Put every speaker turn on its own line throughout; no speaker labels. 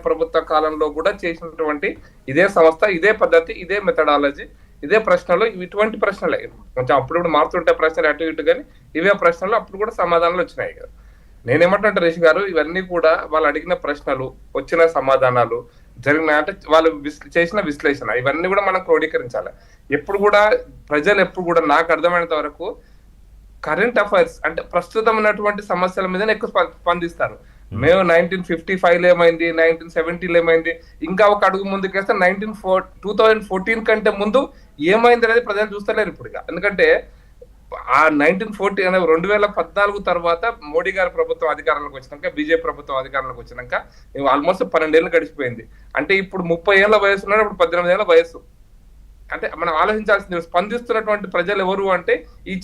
ప్రభుత్వ కాలంలో కూడా చేసినటువంటి ఇదే సంస్థ, ఇదే పద్ధతి, ఇదే మెథడాలజీ, ఇదే ప్రశ్నలు, ఇటువంటి ప్రశ్నలే. కొంచెం అప్పుడు మారుతుంటే ప్రశ్నలు అటు ఇటు కానీ ఇవే ప్రశ్నలు అప్పుడు కూడా సమాధానాలు వచ్చినాయి కదా. నేనేమంటే రిషి గారు, ఇవన్నీ కూడా వాళ్ళు అడిగిన ప్రశ్నలు, వచ్చిన సమాధానాలు, జరిగిన అంటే వాళ్ళు చేసిన విశ్లేషణ, ఇవన్నీ కూడా మనం క్రోడీకరించాలి. ఎప్పుడు కూడా ప్రజలు ఎప్పుడు కూడా నాకు అర్థమైనంత వరకు కరెంట్ అఫైర్స్ అంటే ప్రస్తుతం ఉన్నటువంటి సమస్యల మీదనే ఎక్కువ స్పందిస్తారు. మేము 1955లో ఏమైంది, 1970లో ఏమైంది, ఇంకా ఒక అడుగు ముందుకేస్తే 2014 కంటే ముందు ఏమైంది అనేది ప్రజలు చూస్తలేరు ఇప్పుడు. ఎందుకంటే ఆ 1940 అనే 2014 తర్వాత మోడీ గారి ప్రభుత్వం అధికారంలోకి వచ్చినాక, బీజేపీ ప్రభుత్వం అధికారంలోకి వచ్చినాక ఆల్మోస్ట్ 12 ఏళ్ళు గడిచిపోయింది. అంటే ఇప్పుడు 30 ఏళ్ల వయసు ఉన్నాడు, ఇప్పుడు 18 ఏళ్ల వయసు. అంటే మనం ఆలోచించాల్సింది, స్పందిస్తున్నటువంటి ప్రజలు ఎవరు అంటే ఈ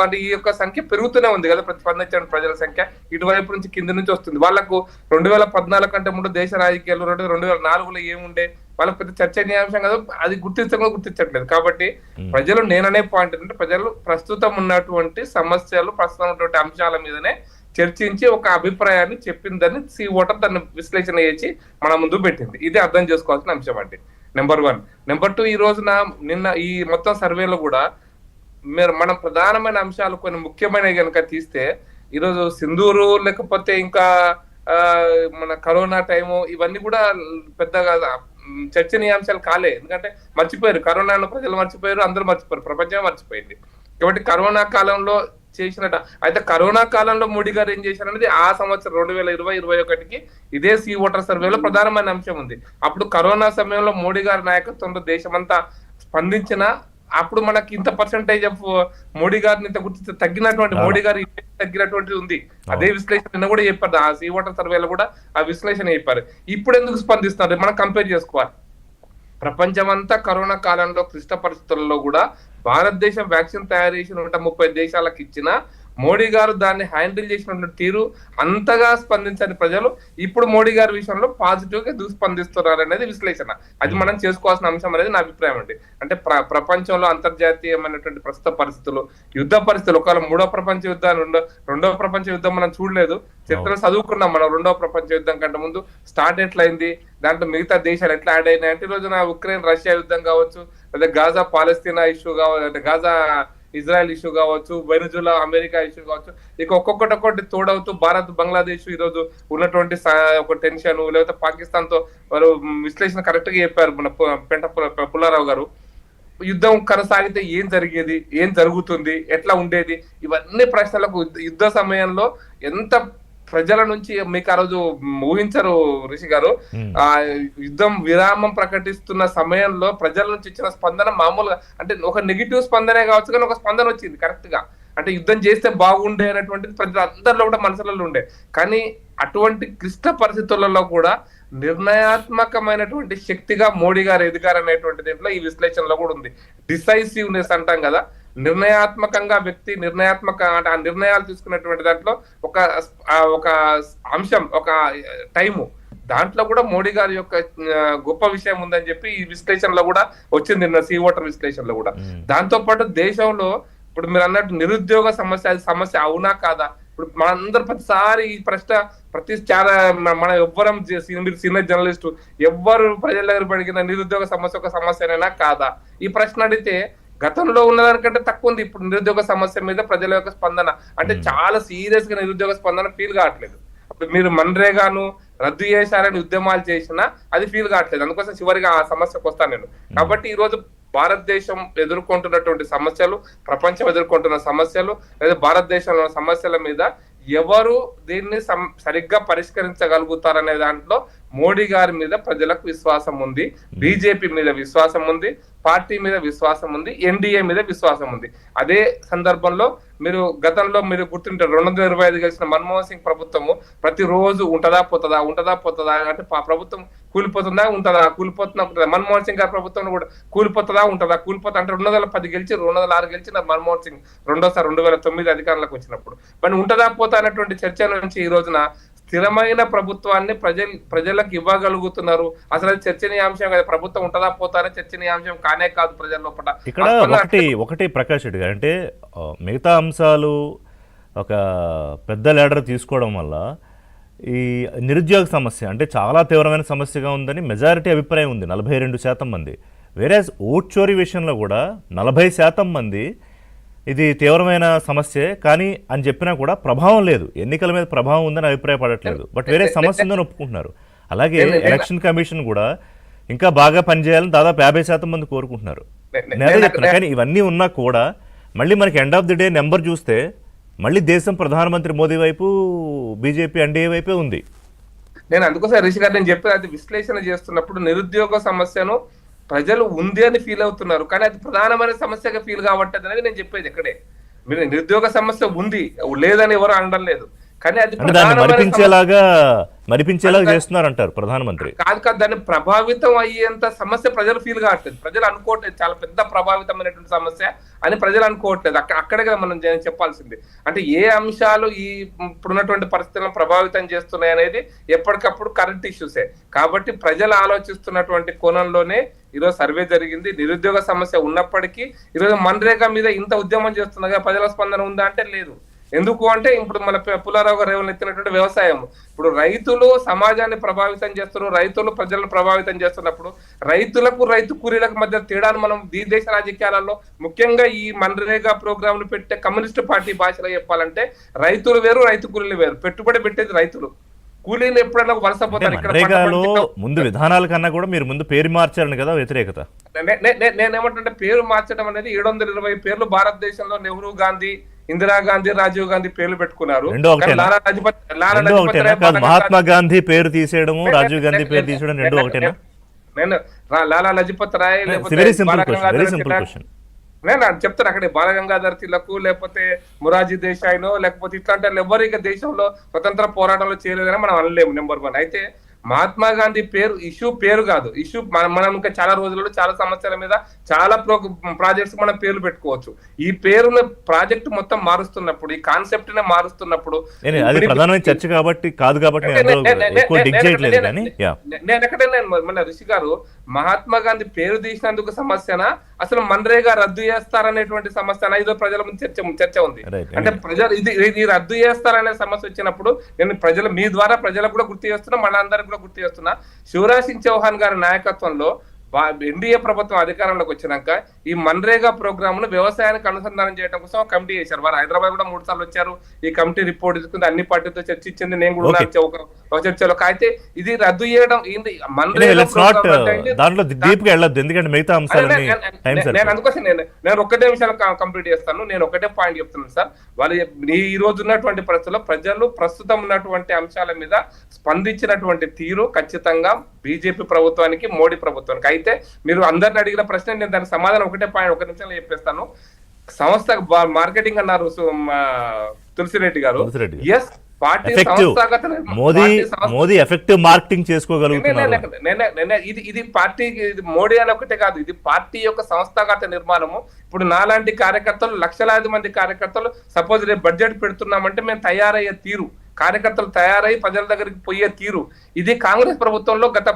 అంటే ఈ యొక్క సంఖ్య పెరుగుతూనే ఉంది కదా. స్పందించిన ప్రజల సంఖ్య ఇటువైపు నుంచి కింద నుంచి వస్తుంది. వాళ్ళకు 2014 కంటే ముందు దేశ రాజకీయాలు 2004లో ఏముండే వాళ్ళకి పెద్ద చర్చనీయాంశం కదా, అది గుర్తించట్లేదు. కాబట్టి ప్రజలు, నేననే పాయింట్ ఏంటంటే ప్రజలు ప్రస్తుతం ఉన్నటువంటి సమస్యలు, ప్రస్తుతం ఉన్నటువంటి అంశాల మీదనే చర్చించి ఒక అభిప్రాయాన్ని చెప్పిందని సీ ఓటర్ దాన్ని విశ్లేషణ చేసి మన ముందు పెట్టింది. ఇది అర్థం చేసుకోవాల్సిన అంశం అండి, నెంబర్ 1. నెంబర్ 2, ఈ రోజున నిన్న ఈ మొత్తం సర్వేలో కూడా మనం ప్రధానమైన అంశాలు కొన్ని ముఖ్యమైనవి కనుక తీస్తే, ఈరోజు సింధూరు లేకపోతే ఇంకా మన కరోనా టైము, ఇవన్నీ కూడా పెద్దగా చర్చనీయాంశాలు కాలే. ఎందుకంటే మర్చిపోయారు, కరోనాను ప్రజలు మర్చిపోయారు, అందరూ మర్చిపోయారు, ప్రపంచం మర్చిపోయింది. కాబట్టి కరోనా కాలంలో చేసినట్ట. అయితే కరోనా కాలంలో మోడీ గారు ఏం చేశారనేది ఆ సంవత్సరం 2020-21కి ఇదే సీ ఓటర్ సర్వేలో ప్రధానమైన అంశం ఉంది. అప్పుడు కరోనా సమయంలో మోడీ గారి నాయకత్వంలో దేశమంతా స్పందించిన అప్పుడు మనకి ఇంత పర్సెంటేజ్ ఆఫ్ మోడీ గారిని ఇంత గుర్తించి తగ్గినటువంటి మోడీ గారి తగ్గినటువంటిది ఉంది. అదే విశ్లేషణ కూడా చెప్పారు, ఆ సీ ఓటర్ సర్వేలో కూడా ఆ విశ్లేషణ చెప్పారు. ఇప్పుడు ఎందుకు స్పందిస్తున్నారు మనం కంపేర్ చేసుకోవాలి. ప్రపంచమంతా కరోనా కాలంలో క్లిష్ట పరిస్థితుల్లో కూడా భారతదేశం వ్యాక్సిన్ తయారు చేసి 130 దేశాలకు ఇచ్చిన మోడీ గారు దాన్ని హ్యాండిల్ చేసినటువంటి తీరు అంతగా స్పందించని ప్రజలు ఇప్పుడు మోడీ గారి విషయంలో పాజిటివ్ గా స్పందిస్తున్నారు అనేది విశ్లేషణ. అది మనం చేసుకోవాల్సిన అంశం అనేది నా అభిప్రాయం అండి. అంటే ప్రపంచంలో అంతర్జాతీయమైనటువంటి ప్రస్తుత పరిస్థితులు, యుద్ధ పరిస్థితులు, ఒకవేళ 3వ ప్రపంచ యుద్ధాన్ని 2వ ప్రపంచ యుద్ధం మనం చూడలేదు, చరిత్ర చదువుకున్నాం మనం. 2వ ప్రపంచ యుద్ధం కంటే ముందు స్టార్ట్ ఎట్లయింది, దాంట్లో మిగతా దేశాలు ఎట్లా యాడ్ అయినాయి అంటే, ఈ రోజున ఉక్రెయిన్ రష్యా యుద్ధం కావచ్చు, లేదా గాజా పాలస్తీనా ఇష్యూ కావచ్చు, అంటే గాజా ఇజ్రాయెల్ ఇష్యూ కావచ్చు, వెనుజులా అమెరికా ఇష్యూ కావచ్చు, ఇక ఒక్కొక్కటి తోడవుతూ భారత్ బంగ్లాదేశ్ ఈ రోజు ఉన్నటువంటి ఒక టెన్షన్, లేకపోతే పాకిస్తాన్ తో వారు విశ్లేషణ కరెక్ట్ గా చెప్పారు మన పుల్లారావు గారు. యుద్ధం కొనసాగితే ఏం జరిగేది, ఏం జరుగుతుంది, ఎట్లా ఉండేది, ఇవన్నీ ప్రశ్నలకు యుద్ధ సమయంలో ఎంత ప్రజల నుంచి మీకు ఆ రోజు ఊహించరు రిషి గారు. ఆ యుద్ధం విరామం ప్రకటిస్తున్న సమయంలో ప్రజల నుంచి ఇచ్చిన స్పందన మామూలుగా, అంటే ఒక నెగిటివ్ స్పందనే కావచ్చు కానీ ఒక స్పందన వచ్చింది కరెక్ట్ గా. అంటే యుద్ధం చేస్తే బాగుండే అనేటువంటిది ప్రజలందరిలో కూడా మనసులలో ఉండే. కానీ అటువంటి క్లిష్ట పరిస్థితులలో కూడా నిర్ణయాత్మకమైనటువంటి శక్తిగా మోడీ గారు ఎదిగారనేటువంటి దీంట్లో ఈ విశ్లేషణలో కూడా ఉంది. డిసైసివ్నెస్ అంటాం కదా, నిర్ణయాత్మకంగా వ్యక్తి అంటే ఆ నిర్ణయాలు తీసుకున్నటువంటి దాంట్లో ఒక అంశం, ఒక టైము, దాంట్లో కూడా మోడీ గారి యొక్క గొప్ప విషయం ఉందని చెప్పి ఈ విశ్లేషణలో కూడా వచ్చింది, నిన్న సీ ఓటర్ విశ్లేషణలో కూడా. దాంతో పాటు దేశంలో ఇప్పుడు మీరు అన్నట్టు నిరుద్యోగ సమస్య, అది సమస్య అవునా కాదా? ఇప్పుడు మనందరూ ప్రతిసారి ఈ ప్రశ్న చాలా మన ఎవ్వరం, మీరు సీనియర్ జర్నలిస్ట్ ఎవ్వరు ప్రజల దగ్గర పడిగిన నిరుద్యోగ సమస్య ఒక సమస్యనైనా కాదా ఈ ప్రశ్న అడిగితే గతంలో ఉన్నదానికంటే తక్కువ ఉంది ఇప్పుడు నిరుద్యోగ సమస్య మీద ప్రజల యొక్క స్పందన. అంటే చాలా సీరియస్ గా నిరుద్యోగ స్పందన ఫీల్ కావట్లేదు. మీరు మన్రేగాను రద్దు చేశారని ఉద్యమాలు చేసినా అది ఫీల్ కావట్లేదు. అందుకోసం చివరిగా ఆ సమస్యకు వస్తాను నేను. కాబట్టి ఈ రోజు భారతదేశం ఎదుర్కొంటున్నటువంటి సమస్యలు, ప్రపంచం ఎదుర్కొంటున్న సమస్యలు, లేదా భారతదేశంలో సమస్యల మీద ఎవరు దీన్ని సరిగ్గా పరిష్కరించగలుగుతారనే దాంట్లో మోడీ గారి మీద ప్రజలకు విశ్వాసం ఉంది, బీజేపీ మీద విశ్వాసం ఉంది, పార్టీ మీద విశ్వాసం ఉంది, ఎన్డీఏ మీద విశ్వాసం ఉంది. అదే సందర్భంలో మీరు గతంలో మీరు గుర్తుంటారు 2025 గెలిచిన మన్మోహన్ సింగ్ ప్రభుత్వము ప్రతిరోజు ఉంటదా పోతుందా అంటే ప్రభుత్వం కూలిపోతుందా కూలిపోతుందా. మన్మోహన్ సింగ్ గారి ప్రభుత్వం కూడా కూలిపోతుందా అంటే 2010 గెలిచి 2006 గెలిచిన మన్మోహన్ సింగ్ రెండోసారి 2009 అధికారంలోకి వచ్చినప్పుడు మరి ఉంటదా పోతా అనేటువంటి చర్చ నుంచి ఈ రోజున స్థిరమైన ప్రభుత్వాన్ని ప్రజలకు ఇవ్వగలుగుతున్నారు. అసలు చర్చనీయాంశం కదా, ప్రభుత్వం ఉంటదా పోతానే చర్చనీయాంశం కానే కాదు ప్రజల లోపల.
ఇక్కడ ఒకటి ప్రకాష్ రెడ్డి గారు, అంటే మిగతా అంశాలు ఒక పెద్ద లీడర్ తీసుకోవడం వల్ల ఈ నిరుద్యోగ సమస్య అంటే చాలా తీవ్రమైన సమస్యగా ఉందని మెజారిటీ అభిప్రాయం ఉంది, 42% మంది. వేరే ఓట్ చోరీ విషయంలో కూడా 40% మంది ఇది తీవ్రమైన సమస్యే కానీ అని చెప్పినా కూడా ప్రభావం లేదు, ఎన్నికల మీద ప్రభావం ఉందని అభిప్రాయపడట్లేదు. బట్ వేరే సమస్య ఉందని ఒప్పుకుంటున్నారు. అలాగే ఎలక్షన్ కమిషన్ కూడా ఇంకా బాగా పనిచేయాలని దాదాపు 50% మంది కోరుకుంటున్నారు. నేను చెప్తున్నా కానీ ఇవన్నీ ఉన్నా కూడా మళ్ళీ మనకి end of the day number చూస్తే మళ్ళీ దేశం ప్రధానమంత్రి మోదీ వైపు, బీజేపీ ఎన్డీఏ వైపే ఉంది.
నేను అందుకోసం రిషి గారు నేను చెప్పేది అది విశ్లేషణ చేస్తున్నప్పుడు నిరుద్యోగ సమస్యను ప్రజలు ఉంది అని ఫీల్ అవుతున్నారు కానీ అది ప్రధానమైన సమస్యగా ఫీల్ కావట్లేదు అనేది నేను చెప్పేది. ఇక్కడే మీరు నిరుద్యోగ సమస్య ఉంది లేదని ఎవరు అనడం లేదు కానీ అది
మరిపించేలాగా చేస్తున్నారు అంటారు ప్రధానమంత్రి.
కాదు దాన్ని ప్రభావితం అయ్యేంత సమస్య ప్రజలు ఫీల్ కావట్లేదు, ప్రజలు అనుకోవట్లేదు చాలా పెద్ద ప్రభావితమైనటువంటి సమస్య అని ప్రజలు అనుకోవట్లేదు. అక్కడే కదా మనం చెప్పాల్సింది. అంటే ఏ అంశాలు ఈ ఇప్పుడున్నటువంటి పరిస్థితులను ప్రభావితం చేస్తున్నాయి అనేది ఎప్పటికప్పుడు కరెంట్ ఇష్యూసే. కాబట్టి ప్రజలు ఆలోచిస్తున్నటువంటి కోణంలోనే ఈరోజు సర్వే జరిగింది. నిరుద్యోగ సమస్య ఉన్నప్పటికీ ఈరోజు మన్రేగా మీద ఇంత ఉద్యమం చేస్తున్నగా ప్రజల స్పందన ఉందా అంటే లేదు. ఎందుకు అంటే ఇప్పుడు మన పుల్లారావు గారు ఎత్తినటువంటి వ్యవసాయం, ఇప్పుడు రైతులు సమాజాన్ని ప్రభావితం చేస్తున్నారు, రైతులు ప్రజలను ప్రభావితం చేస్తున్నప్పుడు రైతులకు రైతు కూలీలకు మధ్య తేడాను మనం ఈ దేశ రాజకీయాలలో ముఖ్యంగా ఈ మన్రేగా ప్రోగ్రాంలు పెట్టే కమ్యూనిస్టు పార్టీ భాషలో చెప్పాలంటే రైతులు వేరు రైతు కూలీలు వేరు. పెట్టుబడి పెట్టేది రైతులు, కూలీలు ఎప్పుడైనా వలసపోతారు.
ఇక్కడ ముందు విధానాల కన్నా కూడా మీరు ముందు పేరు మార్చారని కదా వ్యతిరేకత.
నేనేమంటే పేరు మార్చడం అనేది 720 పేర్లు భారతదేశంలో నెహ్రూ గాంధీ, ఇందిరాగాంధీ, రాజీవ్ గాంధీ పేర్లు పెట్టుకున్నారు.
మహాత్మా గాంధీ పేరు తీసేయడము, రాజీవ్ గాంధీ పేరు తీసేయడం రెండు ఒకటేనా?
నేను లాలా లజపత్ రాయ్ నేను చెప్తాను అక్కడ బాలగంగాధర్ తిలక్ లేకపోతే మొరార్జీ దేశాయ్నో లేకపోతే ఇట్లాంటి ఎవరు ఇక దేశంలో స్వతంత్ర పోరాటంలో చేయలేదని మనం అనలేము. నెంబర్ 1 అయితే మహాత్మా గాంధీ పేరు ఇష్యూ పేరు కాదు, ఇష్యూ మనం ఇంకా చాలా రోజులలో చాలా సమస్యల మీద చాలా ప్రాజెక్ట్స్ మనం పేర్లు పెట్టుకోవచ్చు. ఈ పేరును ప్రాజెక్ట్ మొత్తం మారుస్తున్నప్పుడు, ఈ కాన్సెప్ట్ నే మారుస్తున్నప్పుడు
చర్చ కాబట్టి కాదు కాబట్టి
నేను ఎక్కడే మన రిషి గారు మహాత్మా గాంధీ పేరు తీసినందుకు సమస్యనా అసలు మన్రేగా రద్దు చేస్తారనేటువంటి సమస్యనా ఇదో ప్రజల ముందు చర్చ ఉంది. అంటే ప్రజలు ఇది రద్దు చేస్తారనే సమస్య వచ్చినప్పుడు నేను ప్రజలు మీ ద్వారా ప్రజలకు కూడా గుర్తు చేస్తున్నా, మనందరికి కూడా గుర్తు చేస్తున్నా. శివరాజ్ సింగ్ చౌహాన్ గారి నాయకత్వంలో ఎన్డీఏ ప్రభుత్వం అధికారంలోకి వచ్చినాక ఈ మన్రేగా ప్రోగ్రామ్ ను వ్యవసాయానికి అనుసంధానం చేయడం కోసం కమిటీ చేశారు. వారు హైదరాబాద్ కూడా 3 సార్లు వచ్చారు. ఈ కమిటీ రిపోర్ట్ తీసుకుంది, అన్ని పార్టీలతో చర్చించింది, నేను కూడా ఒక చర్చలో. అయితే ఇది రద్దు చేయడం నేను అందుకోసం నేను ఒక్కటే విషయాలు కంప్లీట్ చేస్తాను. నేను ఒకటే పాయింట్ చెప్తున్నాను సార్. వాళ్ళు ఈ రోజు ఉన్నటువంటి పరిస్థితుల్లో ప్రజలు ప్రస్తుతం ఉన్నటువంటి అంశాల మీద స్పందించినటువంటి తీరు ఖచ్చితంగా బీజేపీ ప్రభుత్వానికి, మోడీ ప్రభుత్వానికి. అయితే మీరు అందరిని అడిగిన ప్రశ్న నేను దానికి సమాధానం ఒకటే పాయింట్ 1 నిమిషంలో చెప్పేస్తాను. సంస్థ మార్కెటింగ్ అన్నారు తులసిరెడ్డి గారు. ఎస్, పార్టీ సంస్థాగత
మోదీ ఎఫెక్టివ్ మార్కెటింగ్ చేసుకోగలుగుతున్నారు.
ఇది పార్టీ, ఇది మోడీ అని ఒకటే కాదు, ఇది పార్టీ యొక్క సంస్థాగత నిర్మాణము. ఇప్పుడు నాలాంటి కార్యకర్తలు, లక్షలాది మంది కార్యకర్తలు సపోజ్ రేపు బడ్జెట్ పెడుతున్నామంటే మేము తయారయ్యే తీరు, కార్యకర్తలు తయారై ప్రజల దగ్గరికి పోయే తీరు, ఇది కాంగ్రెస్ ప్రభుత్వంలో గత